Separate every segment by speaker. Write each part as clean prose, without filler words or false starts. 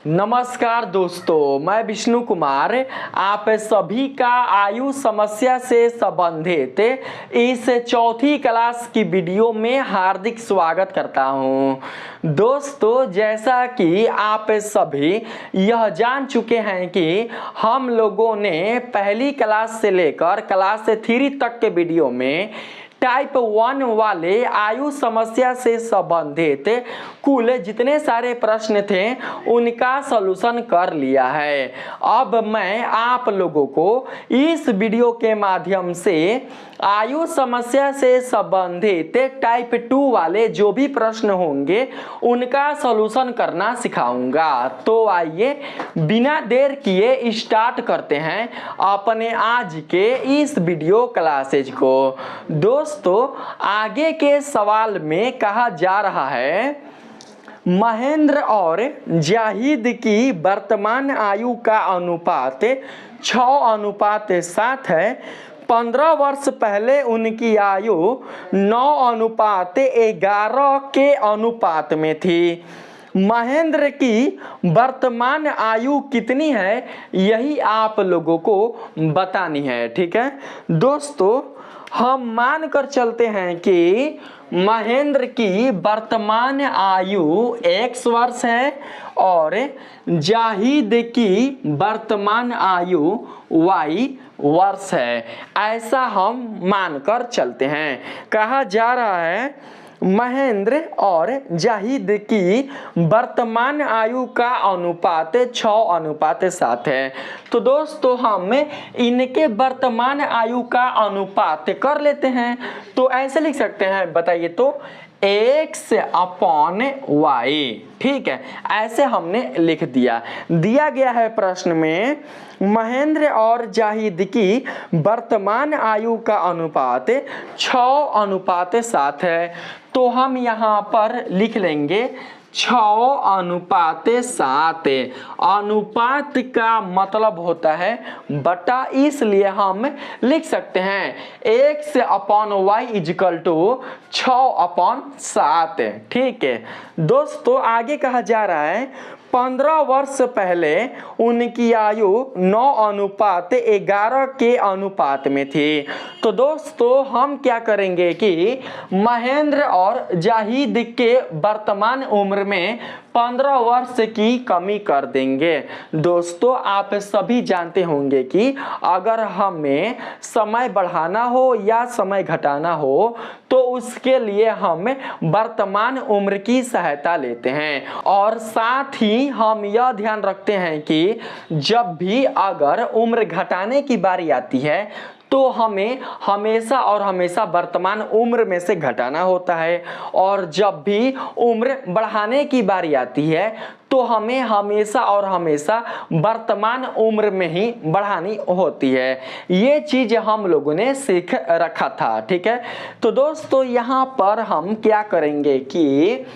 Speaker 1: नमस्कार दोस्तों, मैं विष्णु कुमार आप सभी का आयु समस्या से संबंधित इस चौथी क्लास की वीडियो में हार्दिक स्वागत करता हूं। दोस्तों, जैसा कि आप सभी यह जान चुके हैं कि हम लोगों ने पहली क्लास से लेकर क्लास 3 तक के वीडियो में टाइप 1 वाले आयु समस्या से संबंधित कुल जितने सारे प्रश्न थे उनका सॉल्यूशन कर लिया है। अब मैं आप लोगों को इस वीडियो के माध्यम से आयु समस्या से संबंधित टाइप 2 वाले जो भी प्रश्न होंगे उनका सॉल्यूशन करना सिखाऊंगा। तो आइए बिना देर किए स्टार्ट करते हैं अपने आज के इस वीडियो क्लासेज को। दोस्तों, आगे के सवाल में कहा जा रहा है महेंद्र और जाहिद की वर्तमान आयु का अनुपात 6:7 है। 15 वर्ष पहले उनकी आयु 9:11 के अनुपात में थी। महेंद्र की वर्तमान आयु कितनी है, यही आप लोगों को बतानी है। ठीक है दोस्तों, हम मान कर चलते हैं कि महेंद्र की वर्तमान आयु x वर्ष है और जाहिद की वर्तमान आयु y वर्ष है। ऐसा हम मानकर चलते हैं। कहा जा रहा है महेंद्र और जाहिद की वर्तमान आयु का अनुपात 6:7 है। तो दोस्तों, हम इनके वर्तमान आयु का अनुपात कर लेते हैं। तो ऐसे लिख सकते हैं, बताइए तो x/y। ठीक है, ऐसे हमने लिख दिया गया है प्रश्न में महेंद्र और जाहिद की वर्तमान आयु का अनुपात 6:7 है। तो हम यहाँ पर लिख लेंगे 6:7। अनुपात का मतलब होता है बटा, इसलिए हम लिख सकते हैं x/y = 6/7। ठीक है दोस्तों, आगे कहा जा रहा है 15 वर्ष पहले उनकी आयु 9:11 के अनुपात में थी। तो दोस्तों, हम क्या करेंगे कि महेंद्र और जाहिद के वर्तमान उम्र में 15 वर्ष की कमी कर देंगे। दोस्तों, आप सभी जानते होंगे कि अगर हमें समय बढ़ाना हो या समय घटाना हो तो उसके लिए हम वर्तमान उम्र की सहायता लेते हैं। और साथ ही हम यह ध्यान रखते हैं कि जब भी अगर उम्र घटाने की बारी आती है तो हमें हमेशा वर्तमान उम्र में से घटाना होता है, और जब भी उम्र बढ़ाने की बारी आती है तो हमें हमेशा वर्तमान उम्र में ही बढ़ानी होती है। ये चीज हम लोगों ने सीख रखा था। ठीक है, तो दोस्तों यहाँ पर हम क्या करेंगे कि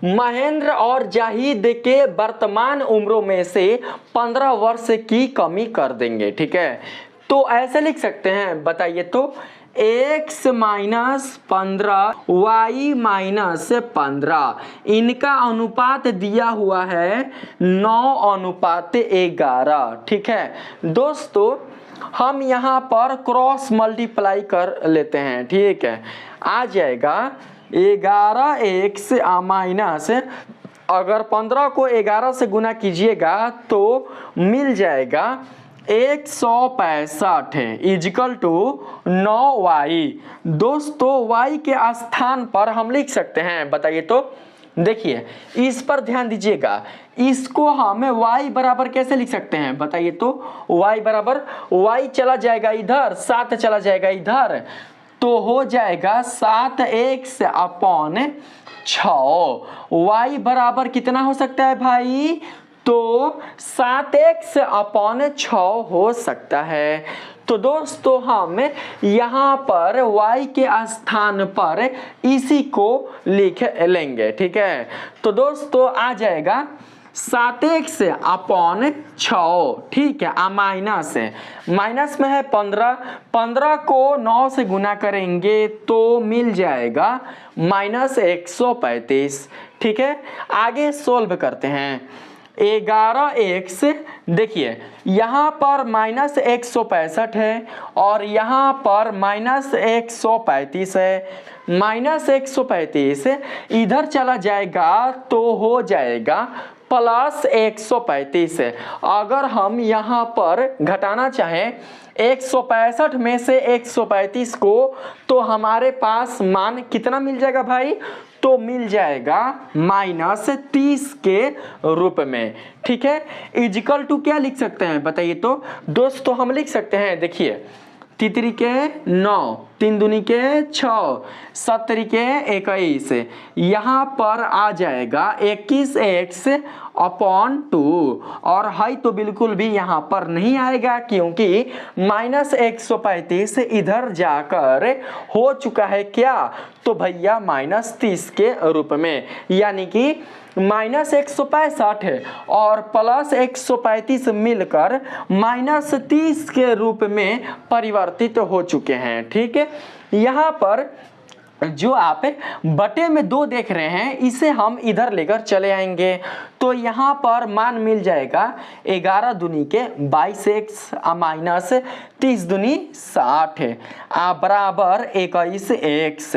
Speaker 1: महेंद्र और जाहिद के वर्तमान उम्रों में से 15 वर्ष की कमी कर देंगे। ठीक है, तो ऐसे लिख सकते हैं, बताइए तो x-15 y-15। इनका अनुपात दिया हुआ है 9:11। ठीक है दोस्तों, हम यहाँ पर क्रॉस मल्टीप्लाई कर लेते हैं। ठीक है, आ जाएगा 11x- अगर 15 को 11 से गुना कीजिएगा तो मिल जाएगा 165 = 9y। दोस्तों, y के स्थान पर हम लिख सकते हैं, बताइए तो। देखिए, इस पर ध्यान दीजिएगा, इसको हम y बराबर कैसे लिख सकते हैं, बताइए तो। y बराबर, y चला जाएगा इधर, 7 चला जाएगा इधर, तो हो जाएगा 7x/6। y बराबर कितना हो सकता है भाई, तो 7x/6 हो सकता है। तो दोस्तों, हम यहाँ पर y के स्थान पर इसी को लिख लेंगे। ठीक है, तो दोस्तों आ जाएगा 7x/6। ठीक है, माइनस में है 15 को 9 से गुना करेंगे तो मिल जाएगा -135। ठीक है, आगे सोल्व करते हैं। 11x, देखिए यहाँ पर -165 है और यहाँ पर -135 है। -135 इधर चला जाएगा तो हो जाएगा +135। अगर हम यहाँ पर घटाना चाहें 165 में से 135 को, तो हमारे पास मान कितना मिल जाएगा भाई? तो मिल जाएगा -30 के रूप में। ठीक है, इक्वल टू क्या लिख सकते हैं बताइए तो दोस्तों? हम लिख सकते हैं, देखिए 3 के 9, 3 दूनी के 6, 7 के 21, यहाँ पर आ जाएगा 21x/2 और है तो बिल्कुल भी यहाँ पर नहीं आएगा, क्योंकि -135 इधर जाकर हो चुका है क्या? तो भैया -30 के रूप में, यानी कि -165 और +135 मिलकर -30 के रूप में परिवर्तित हो चुके हैं। ठीक है, यहाँ पर जो आप बटे में 2 देख रहे हैं, इसे हम इधर लेकर चले आएंगे तो यहाँ पर मान मिल जाएगा 11 दूनी के 22x -30 दूनी 60 बराबर 21x।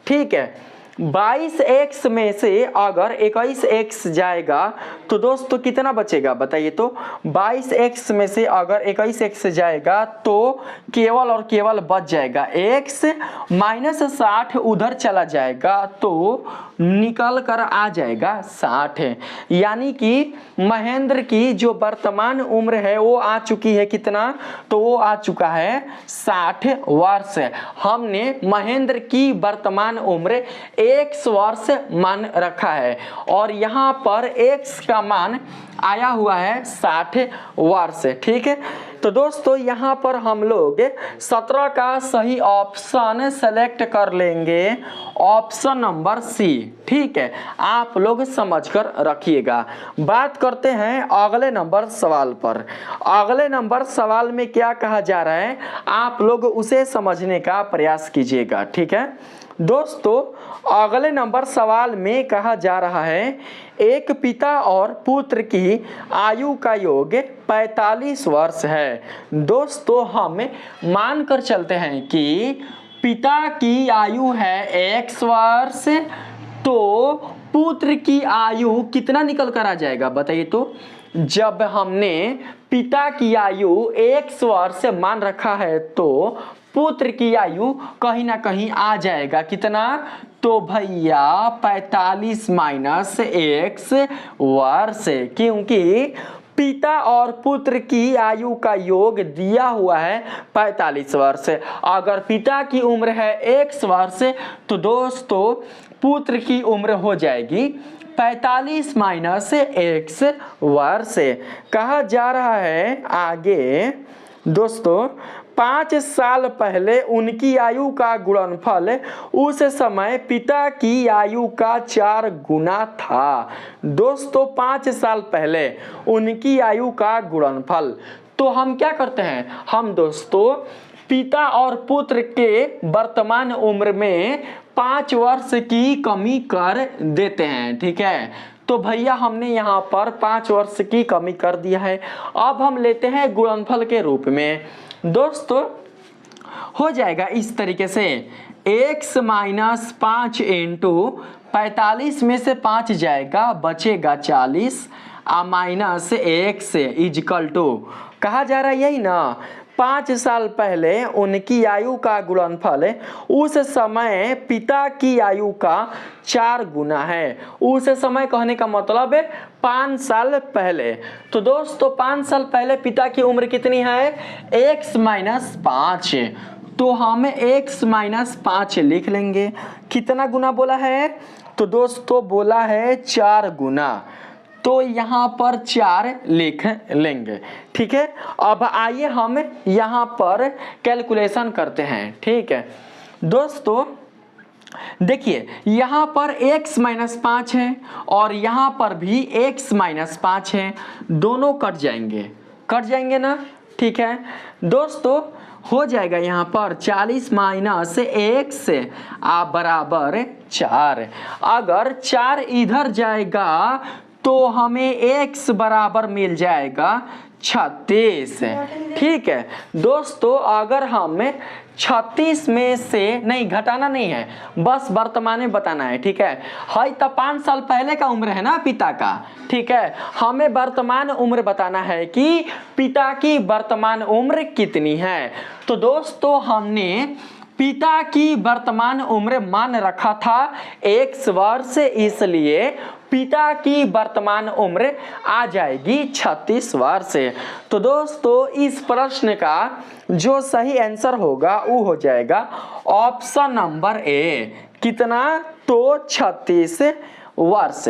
Speaker 1: ठीक है, 22x में से अगर 21x जाएगा तो दोस्तों कितना बचेगा बताइए तो? 22x में से अगर 21x जाएगा तो केवल और केवल बच जाएगा x, -60 उधर चला जाएगा तो निकल कर आ जाएगा 60। यानी कि महेंद्र की जो वर्तमान उम्र है वो आ चुकी है कितना? तो वो आ चुका है 60 वर्ष। हमने महेंद्र की वर्तमान उम्र x वर्ष मान रखा है और यहाँ पर x का मान आया हुआ है 60 वर्ष। ठीक है, तो दोस्तों यहाँ पर हम लोग 17 का सही ऑप्शन सेलेक्ट कर लेंगे, ऑप्शन नंबर सी। ठीक है, आप लोग समझकर रखिएगा। बात करते हैं अगले नंबर सवाल पर। अगले नंबर सवाल में क्या कहा जा रहा है, आप लोग उसे समझने का प्रयास कीजिएगा। ठीक है दोस्तों, अगले नंबर सवाल में कहा जा रहा है एक पिता और पुत्र की आयु का योग 45 वर्ष है। दोस्तों हम मान कर चलते हैं कि पिता की आयु है x वर्ष, तो पुत्र की आयु कितना निकल कर आ जाएगा बताइए तो? जब हमने पिता की आयु x वर्ष मान रखा है तो पुत्र की आयु कहीं ना कहीं आ जाएगा कितना? तो भैया 45 - x वर्ष, क्योंकि पिता और पुत्र की आयु का योग दिया हुआ है 45 वर्ष। अगर पिता की उम्र है x वर्ष तो दोस्तों पुत्र की उम्र हो जाएगी 45 - x वर्ष। कहा जा रहा है आगे दोस्तों 5 साल पहले उनकी आयु का गुणनफल उस समय पिता की आयु का 4 गुना था। दोस्तों 5 साल पहले उनकी आयु का गुणनफल, तो हम क्या करते हैं, हम दोस्तों पिता और पुत्र के वर्तमान उम्र में 5 वर्ष की कमी कर देते हैं। ठीक है, तो भैया हमने यहाँ पर 5 वर्ष की कमी कर दिया है। अब हम लेते हैं गुणनफल के रूप में। दोस्तों हो जाएगा इस तरीके से x - 5 × 45 में से 5 जाएगा, बचेगा 40 -x इक्वल टू, कहा जा रहा है यही ना 5 साल पहले उनकी आयु का गुणनफल उस समय पिता की आयु का 4 गुना है। उस समय कहने का मतलब है 5 साल पहले। तो दोस्तों 5 साल पहले पिता की उम्र कितनी है? x - 5, तो हम x - 5 लिख लेंगे। कितना गुना बोला है? तो दोस्तों बोला है 4 गुना, तो यहाँ पर 4 लिख लेंगे। ठीक है, अब आइए हम यहाँ पर कैलकुलेशन करते हैं। ठीक है दोस्तों, देखिए यहाँ पर x - 5 है और यहाँ पर भी x - 5 है, दोनों कट जाएंगे ना। ठीक है दोस्तों, हो जाएगा यहाँ पर 40 - x बराबर 4। अगर 4 इधर जाएगा तो तो हमें x बराबर मिल जाएगा 36। ठीक है दोस्तों, अगर हमें 36 में से नहीं घटाना नहीं है, बस वर्तमान में बताना है। ठीक है तो 5 साल पहले का उम्र है ना पिता का। ठीक है, हमें वर्तमान उम्र बताना है कि पिता की वर्तमान उम्र कितनी है। तो दोस्तों हमने पिता की वर्तमान उम्र मान रखा था 1 वर्ष, इसलिए पिता की वर्तमान उम्र आ जाएगी 36 वर्ष। तो दोस्तों इस प्रश्न का जो सही आंसर होगा वो हो जाएगा ऑप्शन नंबर ए। कितना? तो 36 वर्ष।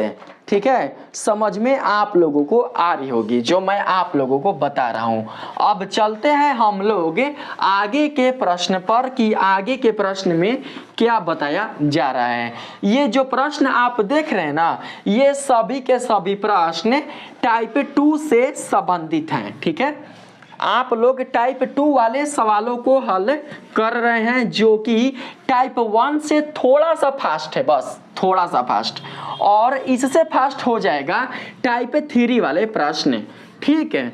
Speaker 1: ठीक है, समझ में आप लोगों को आ रही होगी जो मैं आप लोगों को बता रहा हूं। अब चलते हैं हम लोग आगे के प्रश्न पर कि आगे के प्रश्न में क्या बताया जा रहा है। ये जो प्रश्न आप देख रहे हैं ना, ये सभी के सभी प्रश्न टाइप 2 से संबंधित हैं। ठीक है, आप लोग टाइप 2 वाले सवालों को हल कर रहे हैं जो कि टाइप 1 से थोड़ा सा फास्ट है, बस थोड़ा सा फास्ट, और इससे फास्ट हो जाएगा टाइप 3 वाले प्रश्न। ठीक है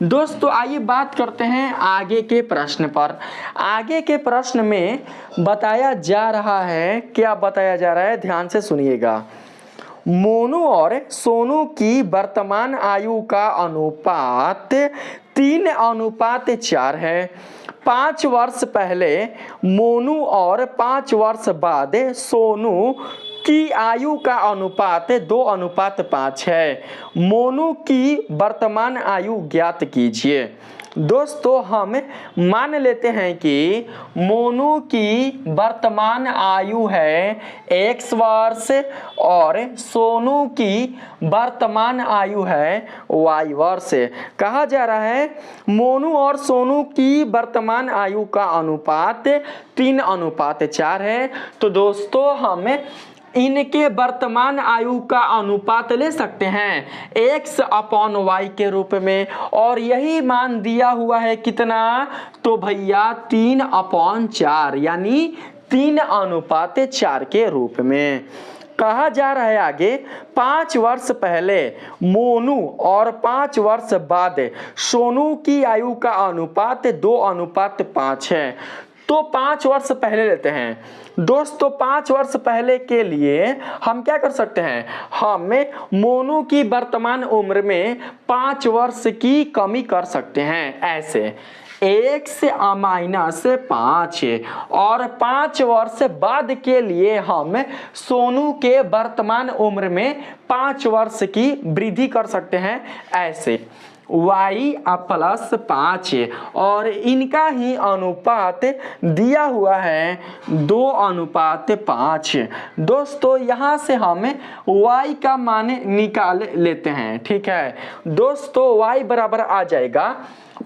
Speaker 1: दोस्तों, आइए बात करते हैं आगे के प्रश्न पर। आगे के प्रश्न में बताया जा रहा है, क्या बताया जा रहा है ध्यान से सुनिएगा। मोनू और सोनू की वर्तमान आयु का अनुपात 3:4 है। 5 वर्ष पहले मोनू और 5 वर्ष बाद सोनू की आयु का अनुपात 2:5 है। मोनू की वर्तमान आयु ज्ञात कीजिए। दोस्तों हम मान लेते हैं कि मोनू की वर्तमान आयु है 1 वर्ष और सोनू की वर्तमान आयु है y वर्ष। कहा जा रहा है मोनू और सोनू की वर्तमान आयु का अनुपात 3:4 है। तो दोस्तों हम इनके वर्तमान आयु का अनुपात ले सकते हैं x/y के रूप में, और यही मान दिया हुआ है कितना? तो भैया 3/4 यानी 3:4 के रूप में। कहा जा रहा है आगे 5 वर्ष पहले मोनू और 5 वर्ष बाद सोनू की आयु का अनुपात 2:5 है। तो 5 वर्ष पहले लेते हैं। दोस्तों 5 वर्ष पहले के लिए हम क्या कर सकते हैं, हमें मोनू की वर्तमान उम्र में 5 वर्ष की कमी कर सकते हैं। ऐसे 1-5 और 5 वर्ष बाद के लिए हम सोनू के वर्तमान उम्र में 5 वर्ष की वृद्धि कर सकते हैं। ऐसे y+5 और इनका ही अनुपात दिया हुआ है 2:5। दोस्तों यहाँ से हमें y का मान निकाल लेते हैं। ठीक है दोस्तों, y बराबर आ जाएगा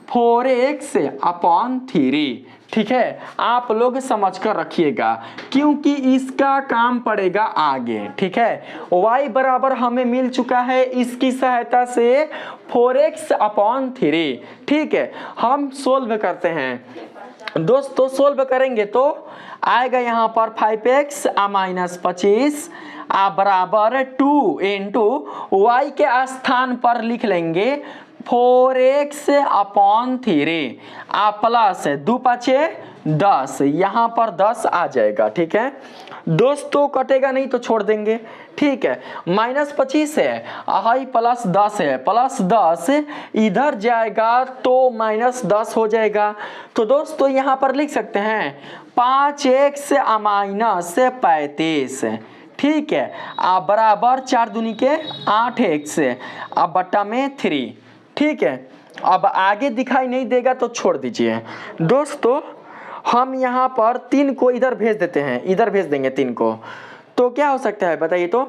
Speaker 1: 4x/3। ठीक है, आप लोग समझ कर रखिएगा क्योंकि इसका काम पड़ेगा आगे। ठीक है, y बराबर हमें मिल चुका है इसकी सहायता से 4x/3। ठीक है, हम सोल्व करते हैं। दोस्तों सोल्व करेंगे तो आएगा यहाँ पर 5x-25 बराबर 2 इंटू y के स्थान पर लिख लेंगे 4x/3 प्लस 2×5=10, यहाँ पर 10 आ जाएगा। ठीक है दोस्तों, कटेगा नहीं तो छोड़ देंगे। ठीक है, -25 है, +10 है, +10 इधर जाएगा तो -10 हो जाएगा। तो दोस्तों यहाँ पर लिख सकते हैं 5x-35। ठीक है, बराबर 4 दूनी के 8x बट्टा में 3। ठीक है, अब आगे दिखाई नहीं देगा तो छोड़ दीजिए। दोस्तों हम यहाँ पर 3 को इधर भेज देते हैं, इधर भेज देंगे 3 को, तो क्या हो सकता है बताइए। तो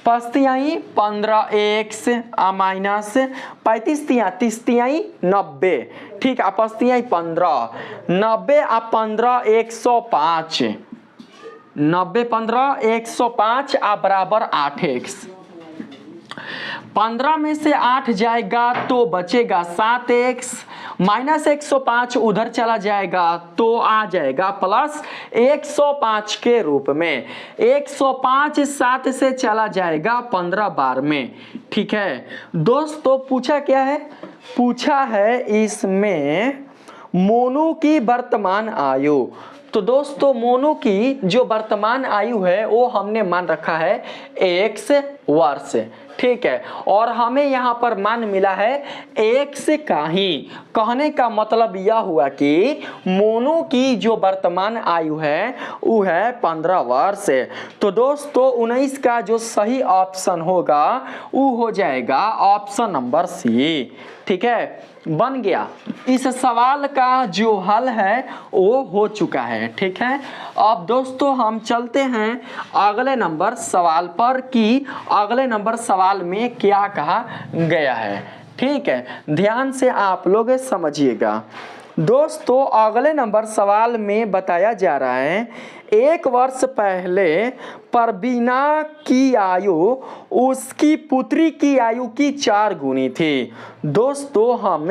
Speaker 1: 5×3 15x माइनस 35×3 90। ठीक है, 5×3 15 90 15 105 90 15 105 बराबर 8x। 15 में से 8 जाएगा तो बचेगा 7x, माइनस 105 उधर चला जाएगा तो आ जाएगा प्लस 105 के रूप में। 105 7 से चला जाएगा 15 बार में। ठीक है दोस्तों, पूछा क्या है? पूछा है इसमें मोनू की वर्तमान आयु। तो दोस्तों मोनू की जो वर्तमान आयु है वो हमने मान रखा है x वर्ष। ठीक है, और हमें यहाँ पर मान मिला है x का ही। कहने का मतलब यह हुआ कि मोनू की जो वर्तमान आयु है वो है 15 वर्ष। तो दोस्तों 19 का जो सही ऑप्शन होगा वो हो जाएगा ऑप्शन नंबर सी। ठीक है, बन गया। इस सवाल का जो हल है वो हो चुका है। ठीक है, अब दोस्तों हम चलते हैं अगले नंबर सवाल पर कि अगले नंबर सवाल में क्या कहा गया है। ठीक है, ध्यान से आप लोग समझिएगा। दोस्तों अगले नंबर सवाल में बताया जा रहा है 1 वर्ष पहले परवीना की आयु उसकी पुत्री की आयु की 4 गुनी थी। दोस्तों हम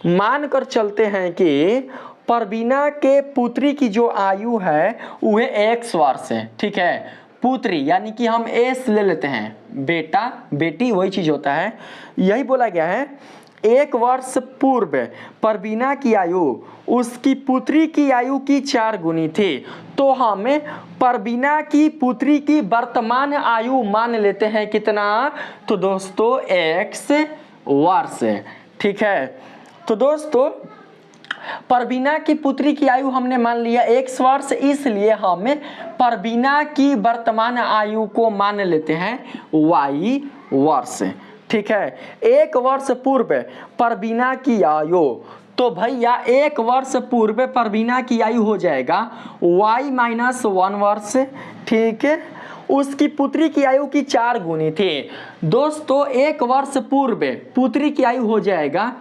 Speaker 1: मान कर चलते हैं कि परवीना के पुत्री की जो आयु है वह x वर्ष है। ठीक है, पुत्री यानी कि हम एस ले लेते हैं, बेटा बेटी वही चीज होता है। यही बोला गया है 1 वर्ष पूर्व परवीना की आयु उसकी पुत्री की आयु की 4 गुनी थी। तो हमें परवीना की पुत्री की वर्तमान आयु मान लेते हैं कितना? तो दोस्तों x वर्ष। ठीक है, तो दोस्तों परवीना की पुत्री की आयु हमने मान लिया x वर्ष, इसलिए हम परवीना की वर्तमान आयु को मान लेते हैं y वर्ष। ठीक है, 1 वर्ष पूर्व परवीना की आयु, तो भैया 1 वर्ष पूर्व परवीना की आयु हो जाएगा y माइनस 1 वर्ष। ठीक है, उसकी पुत्री की आयु की 4 गुनी थी। दोस्तों 1 वर्ष पूर्व पुत्री की आयु हो जाएगा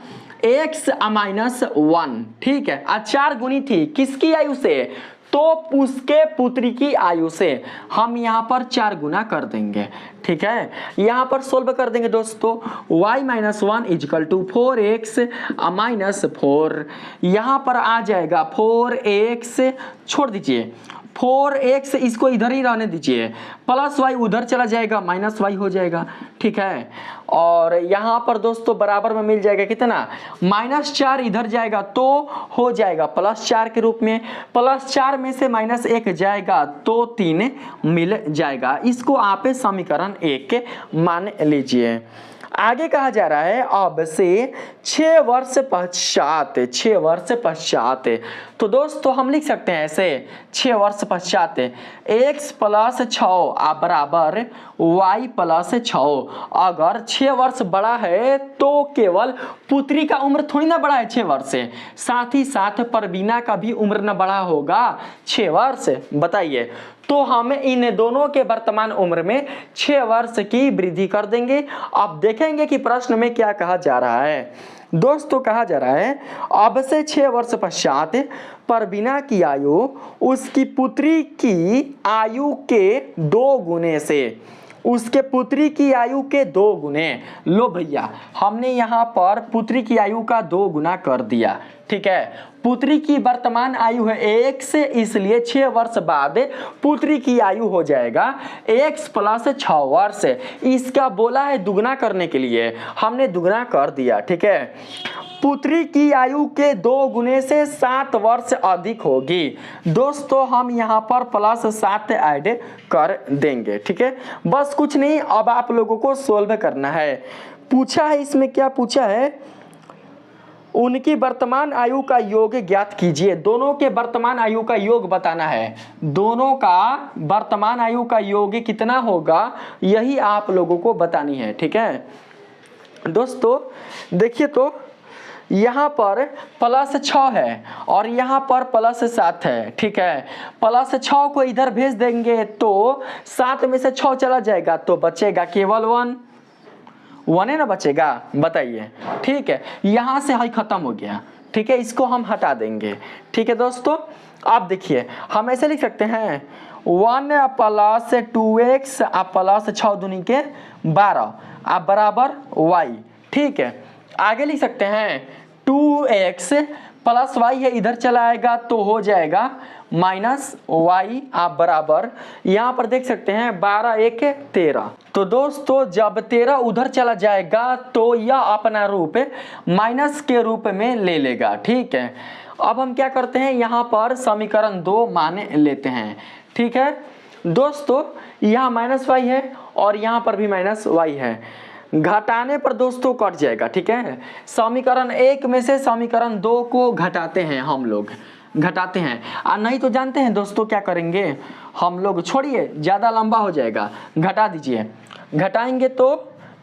Speaker 1: x माइनस 1। ठीक है, 4 गुनी थी किसकी आयु से? तो उसके पुत्री की आयु से हम यहाँ पर 4 गुना कर देंगे। ठीक है, यहाँ पर सोल्व कर देंगे दोस्तों y minus 1 equal to 4x minus 4। यहाँ पर आ जाएगा 4x, छोड़ दीजिए 4x, इसको इधर ही रहने दीजिए, प्लस y उधर चला जाएगा माइनस y हो जाएगा। ठीक है, और यहाँ पर दोस्तों बराबर में मिल जाएगा कितना? -4 इधर जाएगा तो हो जाएगा +4 के रूप में, +4 में से -1 जाएगा तो 3 मिल जाएगा। इसको आप समीकरण 1 मान लीजिए। आगे कहा जा रहा है अब से 6 वर्ष पश्चात, 6 वर्ष पश्चात। तो दोस्तों हम लिख सकते हैं ऐसे 6 वर्ष पश्चात x प्लस 6 बराबर y प्लस 6। अगर 6 वर्ष बड़ा है तो केवल पुत्री का उम्र थोड़ी ना बड़ा है 6 वर्ष से, साथ ही साथ परवीना का भी उम्र न बड़ा होगा 6 वर्ष। बताइए, तो हम इन दोनों के वर्तमान उम्र में 6 वर्ष की वृद्धि कर देंगे। अब देखेंगे कि प्रश्न में क्या कहा जा रहा है। दोस्तों कहा जा रहा है अब से 6 वर्ष पश्चात परवीना की आयु उसकी पुत्री की आयु के 2 गुने से, उसके पुत्री की आयु के 2 गुने। लो भैया हमने यहाँ पर पुत्री की आयु का 2 गुना कर दिया। ठीक है, पुत्री की वर्तमान आयु है x, इसलिए 6 वर्ष बाद पुत्री की आयु हो जाएगा x प्लस 6 वर्ष। इसका बोला है दुगना करने के लिए, हमने दुगना कर दिया। ठीक है, पुत्री की आयु के 2 गुने से 7 वर्ष अधिक होगी। दोस्तों हम यहाँ पर +7 ऐड कर देंगे। ठीक है, बस कुछ नहीं, अब आप लोगों को सोल्व करना है। पूछा है इसमें क्या पूछा है? उनकी वर्तमान आयु का योग ज्ञात कीजिए। दोनों के वर्तमान आयु का योग बताना है। दोनों का वर्तमान आयु का योग कितना होगा यही आप लोगों को बतानी है। ठीक है दोस्तों, देखिए तो यहाँ पर +6 है और यहाँ पर +7 है। ठीक है, +6 को इधर भेज देंगे तो 7 में से 6 चला जाएगा तो बचेगा केवल 1 है ना बचेगा, बताइए। ठीक है, यहाँ से हाई खत्म हो गया। ठीक है, इसको हम हटा देंगे। ठीक है दोस्तों, आप देखिए हम ऐसे लिख सकते हैं 1 + 2x + 6 दूनी के 12 आप बराबर y। ठीक है, आगे लिख सकते हैं 2x प्लस y है, इधर चला आएगा तो हो जाएगा माइनस y, आप बराबर यहाँ पर देख सकते हैं 12 1 13। तो दोस्तों जब 13 उधर चला जाएगा तो यह अपना रूप माइनस के रूप में ले लेगा। ठीक है, अब हम क्या करते हैं, यहाँ पर समीकरण 2 मान लेते हैं। ठीक है दोस्तों, यहाँ माइनस y है और यहाँ पर भी माइनस y है, घटाने पर दोस्तों कट जाएगा। ठीक है, समीकरण 1 में से समीकरण 2 को घटाते हैं, हम लोग घटाते हैं, और नहीं तो जानते हैं दोस्तों क्या करेंगे हम लोग, छोड़िए ज़्यादा लंबा हो जाएगा, घटा दीजिए। घटाएंगे तो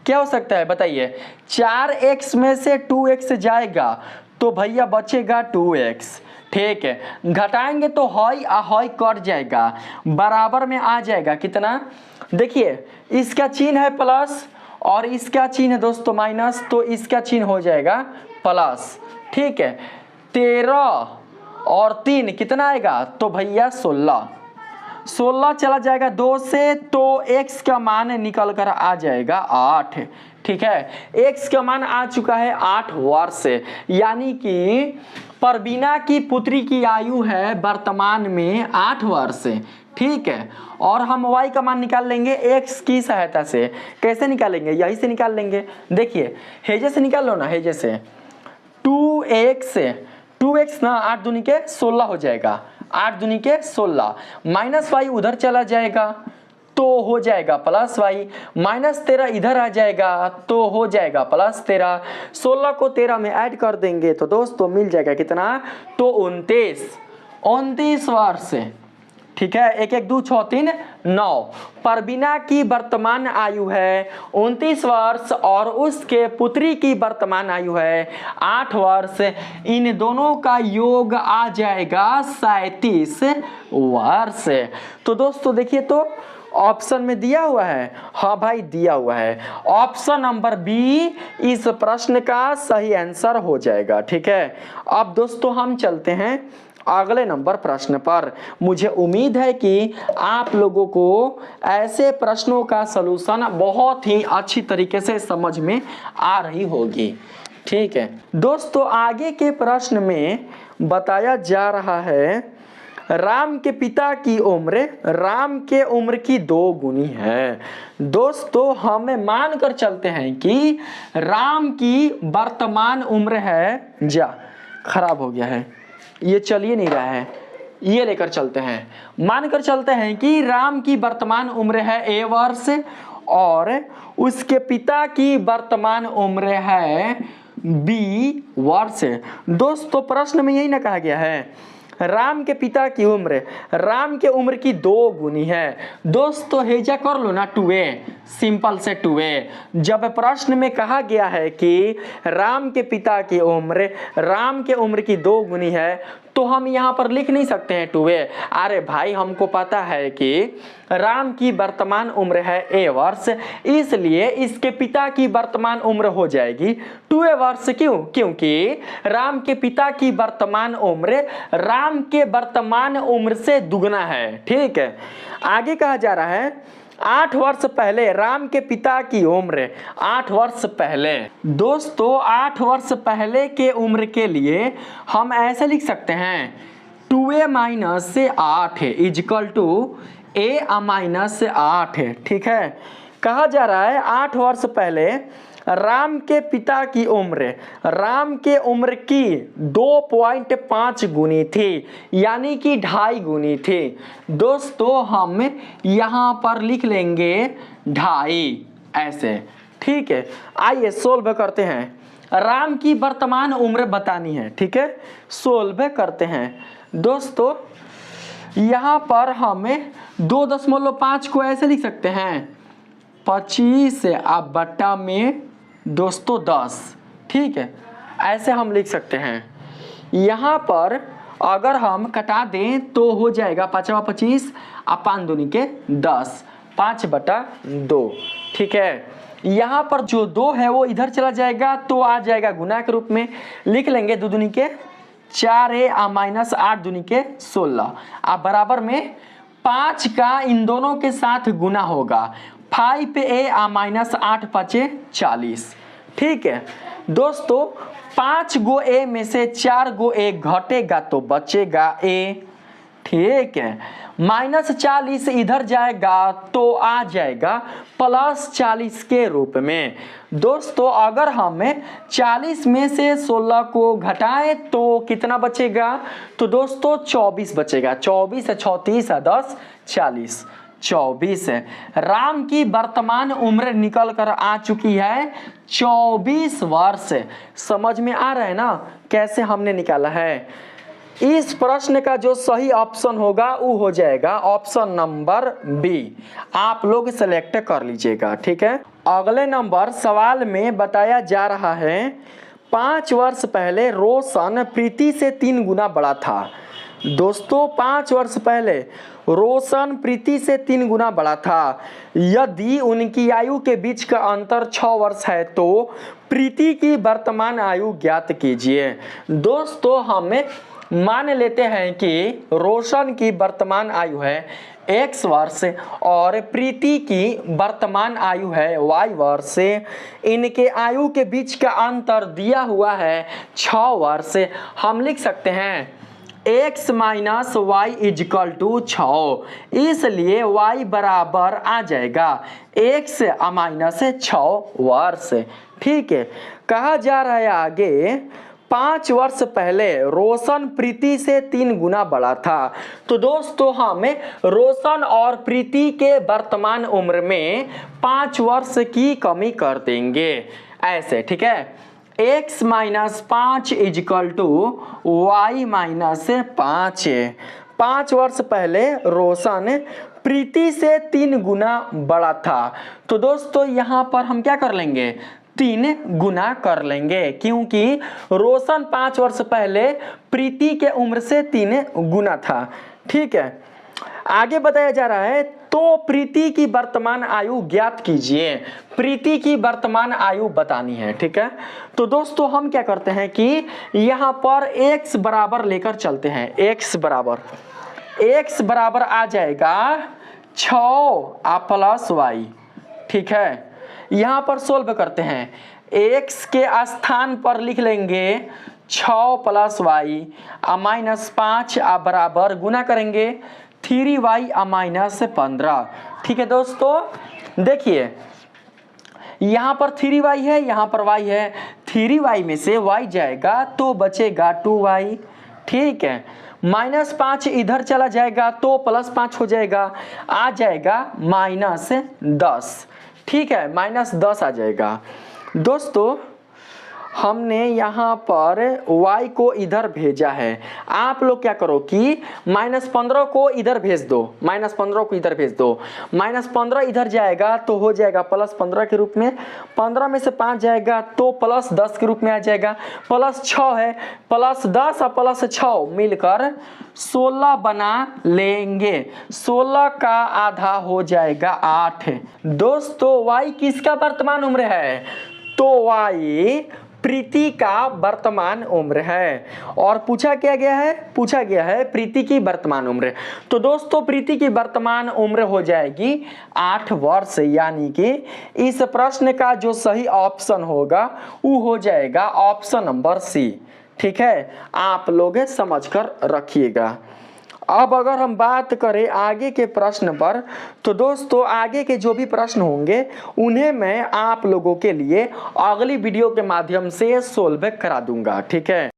Speaker 1: क्या हो सकता है बताइए, 4x में से 2x जाएगा तो भैया बचेगा 2x। ठीक है, घटाएंगे तो हॉय हॉय कट जाएगा, बराबर में आ जाएगा कितना, देखिए इसका चिन्ह है प्लस और इसका चिन्ह है दोस्तों माइनस, तो इसका चिन्ह हो जाएगा प्लस। ठीक है, 13 और 3 कितना आएगा, तो भैया 16। 16 चला जाएगा 2 से तो x का मान निकल कर आ जाएगा 8। ठीक है, x का मान आ चुका है 8 वर्ष, यानी कि परवीना की पुत्री की आयु है वर्तमान में 8 वर्ष। ठीक है, और हम y का मान निकाल लेंगे x की सहायता से। कैसे निकालेंगे, यही से निकाल लेंगे, देखिए हेजे से निकाल लो ना, हेजे से 2x ना 8 दूनी के 16 हो जाएगा, 8 दूनी के 16, माइनस y उधर चला जाएगा तो हो जाएगा प्लस y, माइनस 13 इधर आ जाएगा तो हो जाएगा प्लस 13, 16 को 13 में ऐड कर देंगे तो दोस्तों मिल जाएगा कितना, तो 29 वर्ष। ठीक है, 1 1 2 6 3 9, परवीना की वर्तमान आयु है 29 वर्ष और उसके पुत्री की वर्तमान आयु है 8 वर्ष, इन दोनों का योग आ जाएगा 37 वर्ष। तो दोस्तों देखिए, तो ऑप्शन में दिया हुआ है, हाँ भाई दिया हुआ है, ऑप्शन नंबर बी इस प्रश्न का सही आंसर हो जाएगा। ठीक है, अब दोस्तों हम चलते हैं अगले नंबर प्रश्न पर। मुझे उम्मीद है कि आप लोगों को ऐसे प्रश्नों का सलूशन बहुत ही अच्छी तरीके से समझ में आ रही होगी। ठीक है दोस्तों, आगे के प्रश्न में बताया जा रहा है राम के पिता की उम्र राम के उम्र की 2 गुनी है। दोस्तों हमें मानकर चलते हैं कि राम की वर्तमान उम्र है, जा खराब हो गया है, ये चलिए नहीं रहा है, ये लेकर चलते हैं, मानकर चलते हैं कि राम की वर्तमान उम्र है a वर्ष और उसके पिता की वर्तमान उम्र है b वर्ष। दोस्तों प्रश्न में यही ना कहा गया है राम के पिता की उम्र राम के उम्र की 2 गुनी है। दोस्तों हेजा कर लो ना 2a, सिंपल से 2a। जब प्रश्न में कहा गया है कि राम के पिता की उम्र राम के उम्र की 2 गुनी है तो हम यहाँ पर लिख नहीं सकते हैं 2a। अरे भाई हमको पता है कि राम की वर्तमान उम्र है a वर्ष, इसलिए इसके पिता की वर्तमान उम्र हो जाएगी 2a वर्ष। क्यों? क्योंकि राम के पिता की वर्तमान उम्र राम के वर्तमान उम्र से दुगना है। ठीक है, आगे कहा जा रहा है 8 वर्ष पहले राम के पिता की उम्र 8 वर्ष पहले। दोस्तों 8 वर्ष पहले के उम्र के लिए हम ऐसे लिख सकते हैं 2a minus 8 equal to a minus 8। ठीक है, कहा जा रहा है 8 वर्ष पहले राम के पिता की उम्र राम के उम्र की 2.5 गुनी थी, यानी कि 2.5 गुनी थी। दोस्तों हम यहाँ पर लिख लेंगे 2.5 ऐसे। ठीक है, आइए सोल्व करते हैं, राम की वर्तमान उम्र बतानी है। ठीक है, सोल्व करते हैं। दोस्तों यहाँ पर हमें 2.5 को ऐसे लिख सकते हैं 25 अब बट्टा में दोस्तों 10। ठीक है, ऐसे हम लिख सकते हैं। यहाँ पर अगर हम कटा दें तो हो जाएगा 5 25 और 5 दूनी के 10, 5/2। ठीक है, यहाँ पर जो 2 है वो इधर चला जाएगा तो आ जाएगा गुना के रूप में, लिख लेंगे 2 दूनी के 4a और माइनस 8 दूनी के 16 और बराबर में 5 का इन दोनों के साथ गुना होगा। 5a minus 8 5 40। ठीक है दोस्तों, 5 गो ए में से 4 गो ए घटेगा तो बचेगा ए। ठीक है, माइनस 40 इधर जाएगा तो आ जाएगा प्लस 40 के रूप में। दोस्तों अगर हम 40 में से 16 को घटाएं तो कितना बचेगा? तो दोस्तों 24 बचेगा। 24 है 36 है 10 40 24 है। राम की वर्तमान उम्र निकल कर आ चुकी है 24 वर्ष। समझ में आ रहा है ना कैसे हमने निकाला है? इस प्रश्न का जो सही ऑप्शन होगा वो हो जाएगा ऑप्शन नंबर बी। आप लोग सेलेक्ट कर लीजिएगा। ठीक है, अगले नंबर सवाल में बताया जा रहा है 5 वर्ष पहले रोशन प्रीति से 3 गुना बड़ा था। दोस्तों 5 वर्ष पहले रोशन प्रीति से 3 गुना बड़ा था। यदि उनकी आयु के बीच का अंतर 6 वर्ष है तो प्रीति की वर्तमान आयु ज्ञात कीजिए। दोस्तों हमें मान लेते हैं कि रोशन की वर्तमान आयु है x वर्ष और प्रीति की वर्तमान आयु है y वर्ष। इनके आयु के बीच का अंतर दिया हुआ है 6 वर्ष। हम लिख सकते हैं x minus Y equal to 6, इसलिए y बराबर आ जाएगा x माइनस 6 वर्ष। ठीक है, कहा जा रहा है आगे 5 वर्ष पहले रोशन प्रीति से 3 गुना बड़ा था। तो दोस्तों हम रोशन और प्रीति के वर्तमान उम्र में 5 वर्ष की कमी कर देंगे ऐसे। ठीक है, x minus 5 equal to Y minus 5। 5 वर्ष पहले रोशन प्रीति से 3 गुना बड़ा था। तो दोस्तों यहाँ पर हम क्या कर लेंगे? 3 गुना कर लेंगे, क्योंकि रोशन 5 वर्ष पहले प्रीति के उम्र से 3 गुना था। ठीक है, आगे बताया जा रहा है तो प्रीति की वर्तमान आयु ज्ञात कीजिए। प्रीति की वर्तमान आयु बतानी है। ठीक है, तो दोस्तों हम क्या करते हैं कि यहाँ पर x बराबर लेकर चलते हैं। x बराबर आ जाएगा 6 प्लस y। ठीक है, यहाँ पर सोल्व करते हैं। x के स्थान पर लिख लेंगे 6 प्लस y माइनस 5 बराबर गुना करेंगे 3y माइनस 15। ठीक है दोस्तों, देखिए यहाँ पर 3y है, यहाँ पर y है। 3y में से y जाएगा तो बचेगा 2y। ठीक है, माइनस 5 इधर चला जाएगा तो प्लस 5 हो जाएगा, आ जाएगा माइनस 10। ठीक है, माइनस 10 आ जाएगा। दोस्तों हमने यहाँ पर y को इधर भेजा है। आप लोग क्या करो कि -15 को इधर भेज दो, -15 को इधर भेज दो। -15 इधर जाएगा तो हो जाएगा +15 के रूप में। 15 में से 5 जाएगा तो +10 के रूप में आ जाएगा। +6 है, +10 और +6 मिलकर 16 बना लेंगे। 16 का आधा हो जाएगा 8। दोस्तों y किसका वर्तमान उम्र है? तो y प्रीति का वर्तमान उम्र है। और पूछा क्या गया है? पूछा गया है प्रीति की वर्तमान उम्र। तो दोस्तों प्रीति की वर्तमान उम्र हो जाएगी 8 वर्ष, यानी कि इस प्रश्न का जो सही ऑप्शन होगा वो हो जाएगा ऑप्शन नंबर सी। ठीक है, आप लोग समझ कर रखिएगा। अब अगर हम बात करें आगे के प्रश्न पर, तो दोस्तों आगे के जो भी प्रश्न होंगे उन्हें मैं आप लोगों के लिए अगली वीडियो के माध्यम से सोल्व करा दूंगा। ठीक है।